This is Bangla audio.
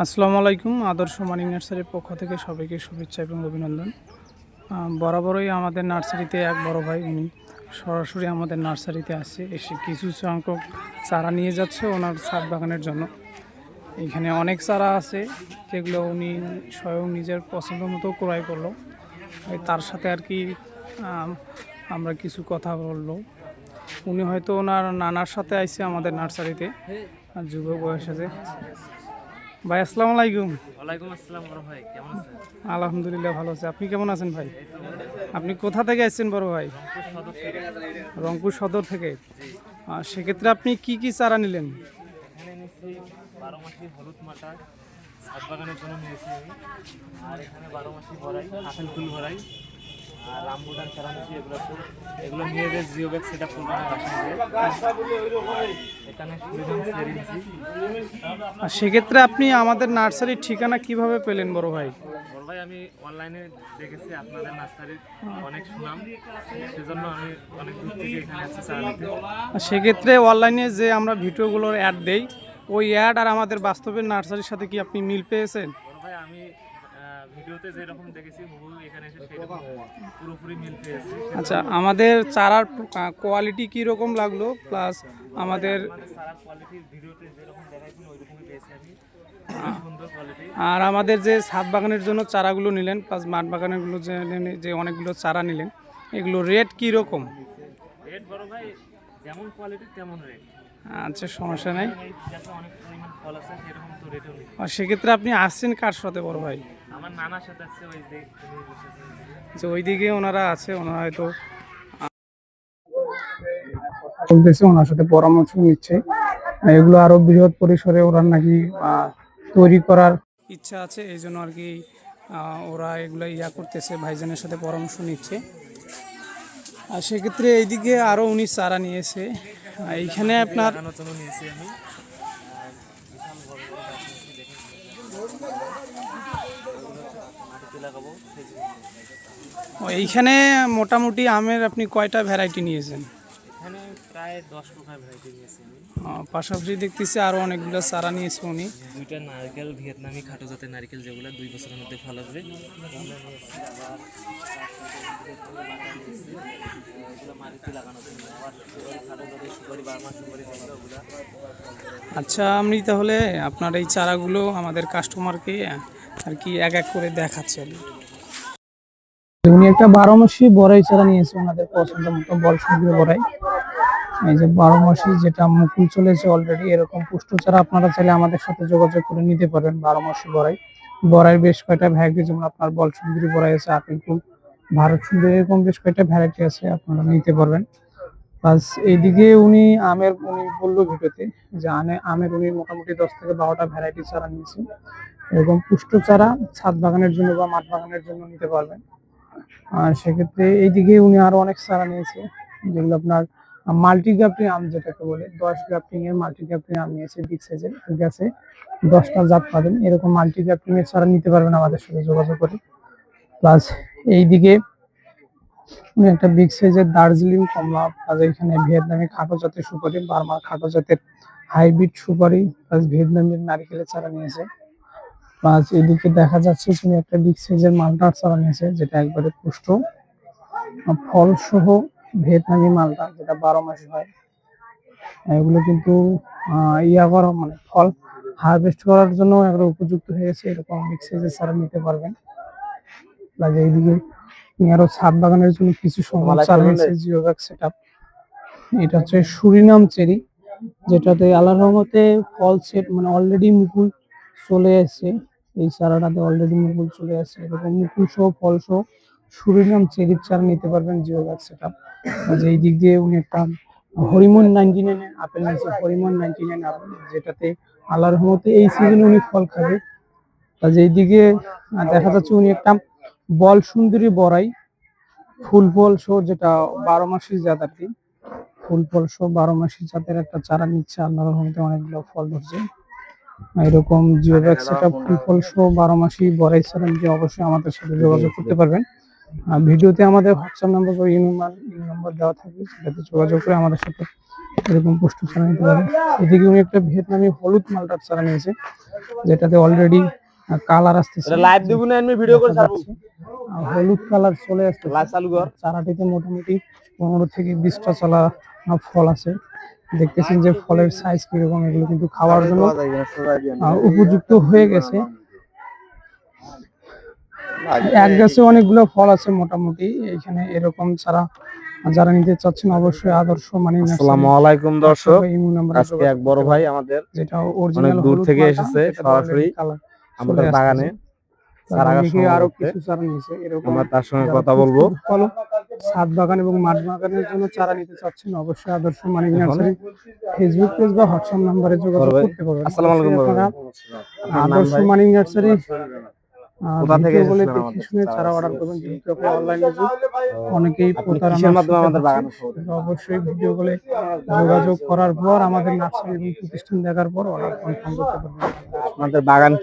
আসসালামু আলাইকুম। আদর্শ মানিক নার্সারির পক্ষ থেকে সবাইকে শুভেচ্ছা এবং অভিনন্দন। বরাবরই আমাদের নার্সারিতে এক বড় ভাই উনি সরাসরি আমাদের নার্সারিতে আসছে, এসে কিছু সংখ্যক চারা নিয়ে যাচ্ছে ওনার ছাদ বাগানের জন্য। এখানে অনেক চারা আছে যেগুলো উনি স্বয়ং নিজের পছন্দ মতো ক্রয় করলো। তার সাথে আর কি আমরা কিছু কথা বললো। উনি হয়তো ওনার নানার সাথে আইছে আমাদের নার্সারিতে, যুব বয়সে। ভাই আসসালামু আলাইকুম। ওয়ালাইকুম আসসালাম বড় ভাই, কেমন আছেন? আলহামদুলিল্লাহ ভালো আছে। আপনি কেমন আছেন ভাই? আপনি কোথা থেকে আসছেন বড় ভাই? রংপুর সদর থেকে। সেক্ষেত্রে আপনি কি কি চারা নিলেন? এখানে নিচ্ছি 12 মাসি হলুদ মাটার ছাদ বাগানের জন্য নিয়েছি আমি। আর এখানে 12 মাসি ভরাই, আপেল ফুল ভরাই আর রামবুটান চারা নিচ্ছি। এগুলো নিয়ে যে জিও ব্যাগ সেট আপ করবো না বাসায়। এখানে সুরিনাম চেরি নিচ্ছি। সেক্ষেত্রে আপনি আমাদের নার্সারির ঠিকানা কিভাবে পেলেন বড় ভাই? বড় ভাই, আমি অনলাইনে দেখেছি আপনাদের নার্সারির অনেক সুনাম, সেজন্য আমি অনেক দূর থেকে এখানে আসছি চারা নিতে। সেক্ষেত্রে অনলাইনে যে আমরা ভিডিওগুলোর অ্যাড দেই, ওই অ্যাড আর আমাদের বাস্তবের নার্সারির সাথে কি আপনি মিল পেয়েছেন? বড় ভাই, আমি ভিডিওতে যেরকম দেখেছি হুবহু এখানে এসে সেরকম পুরোপুরি মিল পেয়েছি। আচ্ছা, আমাদের চারার কোয়ালিটি কী রকম লাগলো, প্লাস আমাদের চারার কোয়ালিটি ভিডিওতে যেরকম দেখাইছেন ওইরকমই পেয়েছি আমি, সুন্দর কোয়ালিটি। আর আমাদের যে ছাদ বাগানের জন্য চারাগুলো নিলেন, প্লাস মাঠ বাগানেরগুলো যে অনেকগুলো চারা নিলেন, এগুলো রেট কী রকম? রেট বড় ভাই, যেমন কোয়ালিটি তেমন রেট। আচ্ছা, সমস্যা নাই। যাতে অনেক পরিমাণ ফল আছে সেরকম তো রেটও নেই। আর সেক্ষেত্রে আপনি আসছেন কার সাথে বড় ভাই? আমার নানার সাথে আছে, ওই যে যে ওইদিকে ওনারা আছে, ওনারা হয়তো বলতেছে, ওনার সাথে পরামর্শ নিচ্ছে। এগুলো আরো বৃহৎ পরিসরে ওরা নাকি তৈরি করার ইচ্ছা আছে, এই জন্য আর কি ওরা এগুলো করতেছে, ভাইজানের সাথে পরামর্শ নিচ্ছে। আর সেক্ষেত্রে এইদিকে আরো উনি চারা নিয়েছে। এইখানে আপনার লাগানোর জন্য নিয়েছি আমি। মাটিতে লাগাবো। এইখানে মোটামুটি আমের আপনি কয়টা ভ্যারাইটি নিয়েছেন? এখানে প্রায় 10 প্রকার ভ্যারাইটি নিয়েছি আমি। পাশাপাশি দেখতেছি আরো অনেকগুলো চারা নিয়েছে উনি। দুইটা নারকেল, ভিয়েতনামি খাটো জাতের নারকেল, যেগুলো 2 বছরের মধ্যে ফল আসবে। আচ্ছা, আমি তাহলে আপনার এই চারাগুলো আমাদের কাস্টমারকে আর কি এক এক করে দেখাচ্ছেন। উনি একটা 12 মাসি বড়াই চারা নিয়েছে ওনাদের পছন্দ মতো, বলসঙ্গীয় বড়াই। এই যে 12 মাসি যেটা মুকুল চলেছে অলরেডি, এরকম পুষ্ট চারা আপনারা চাইলে আমাদের সাথে যোগাযোগ করে নিতে পারবেন। 12 মাসি বড়াই, বড়াইয়ের বেশ কয়টা ভ্যারাইটি, যেমন আপনার বলসুন্দরী বড়াই আছে, আপেল ফুল, ভারত সুন্দরী, এরকম বেশ কয়টা ভ্যারাইটি আছে, আপনারা নিতে পারবেন। প্লাস এইদিকে উনি বললো ভিডিওতে যে আমের উনি মোটামুটি 10 থেকে 12টা ভ্যারাইটি চারা নিয়েছে। এরকম পুষ্ট চারা ছাদ বাগানের জন্য বা মাঠ বাগানের জন্য নিতে পারবেন। আর সেক্ষেত্রে এইদিকে উনি আরো অনেক চারা নিয়েছে, যেগুলো আপনার মাল্টি গ্রাফটিং আম যেটাকে বলে, 10 গ্রাফটিং এর মাল্টি গ্রাফটিং আম নিয়েছে, বিগ সাইজের। ঠিক আছে, 10টা জাত পাবেন। এরকম মাল্টি গ্রাফটিং এর চারা নিতে পারবেন আমাদের সাথে যোগাযোগ করে। প্লাস এইদিকে উনি একটা বিগ সাইজের দার্জিলিং কমলা, প্লাস এখানে ভিয়েতনামি খাটো জাতের সুপারি, বার্মার খাটো জাতের হাইব্রিড সুপারি, প্লাস ভিয়েতনামের নারিকেলের চারা নিয়েছে। প্লাস এদিকে দেখা যাচ্ছে তিনি একটা বিগ সাইজের মালটার চারা নিয়েছে, যেটা একবারে পুষ্ট ফল সহ ভিয়েতনামি মালটা, যেটা 12 মাসে হয়। এগুলো কিন্তু করা মানে ফল হারভেস্ট করার জন্য একবার উপযুক্ত হয়ে গেছে। এরকম বিগ সাইজের চারা নিতে পারবেন। প্লাস এইদিকে আরো ছাদ বাগানের জন্য কিছু চারা নিয়েছে, জিও ব্যাগ সেটআপ। এটা হচ্ছে সুরিনাম চেরি, যেটাতে আল্লাহর রহমতে ফল সেট মানে অলরেডি মুকুল চলে আসছে। এই চারাটাতে অলরেডি মুকুল চলে আসছে। এরকম মুকুল সহ ফল সহ সুরিনাম চেরির চারা নিতে পারবেন, জিও ব্যাগ সেটআপ। এই দিক দিয়ে উনি একটা হরিমন 99 আপেল নিয়েছে, হরিমন 99 আপেল, যেটাতে আল্লাহর রহমতে এই সিজনে উনি ফল খাবে। এই দিকে দেখা যাচ্ছে উনি একটা বল সুন্দরী বড়াই ফুল ফল সহ, যেটা 12 মাসি জাত আর কি, ফুল ফল সহ 12 মাসি জাতের একটা চারা নিচ্ছে। আল্লাহর রহমতে অনেকগুলো ফল ধরছে। এরকম জিও ব্যাগ সেটআপ ফুল ফল সহ 12 মাসি বড়াই চারা নিতে অবশ্যই আমাদের সাথে যোগাযোগ করতে পারবেন। ভিডিওতে আমাদের হোয়াটসঅ্যাপ নাম্বার বা ইমেল নাম্বার দেওয়া থাকবে, সেটাতে যোগাযোগ করে আমাদের সাথে এরকম পুষ্ট চারা নিতে পারেন। এদিকে উনি একটা ভিয়েতনামি হলুদ মালটার চারা নিয়েছে, যেটাতে অলরেডি কালার আসতেছে, লাইভ দিব না, আমি ভিডিও করে ছাড়বো। হলুদ কালার চলে আসছে। লাইভ চালু কর। চারাটিতে মোটামুটি 15 থেকে 20টা চারা ফল আছে। দেখতেছেন যে ফলের সাইজ কিরকম, এগুলো কিন্তু খাওয়ার জন্য উপযুক্ত হয়ে গেছে। এক গাছে অনেকগুলো ফল আছে মোটামুটি। এখানে এরকম চারা যারা নিতে চাচ্ছেন অবশ্যই আদর্শ মানি নার্সারি। আসসালামু আলাইকুম দর্শক, ইমো নাম্বারে আজকে এক বড় ভাই আমাদের যেটা অনেক অরিজিনাল দূর থেকে এসেছে সরাসরি আমাদের বাগানে চারা গাছ আরো সংগ্রহ করতে। কিছু চারা নিয়েছে এরকম। আমরা তার সঙ্গে যারা কথা বলবো। ফল ছাদ বাগান এবং মাঠ বাগানের জন্য চারা নিতে চাচ্ছেন অবশ্যই আদর্শ মানি নার্সারি ফেসবুক পেজ বা হোয়াটসঅ্যাপ নম্বরে যোগাযোগ করতে পারবেন। আসসালামু আলাইকুম আপনারা আদর্শ মানি নার্সারি কোথা থেকে ভিডিও বলে এসেছিলেন দেখে শুনে চারা অর্ডার করবেন। যেহেতু আপনি অনলাইনে অনেকেই কিসের মাধ্যমে আমাদের বাগানে অবশ্যই ভিডিও বলে যোগাযোগ করার পর আমাদের নার্সারি এবং প্রতিষ্ঠান দেখার পর অর্ডার কনফার্ম করতে পারবেন। আমাদের বাগান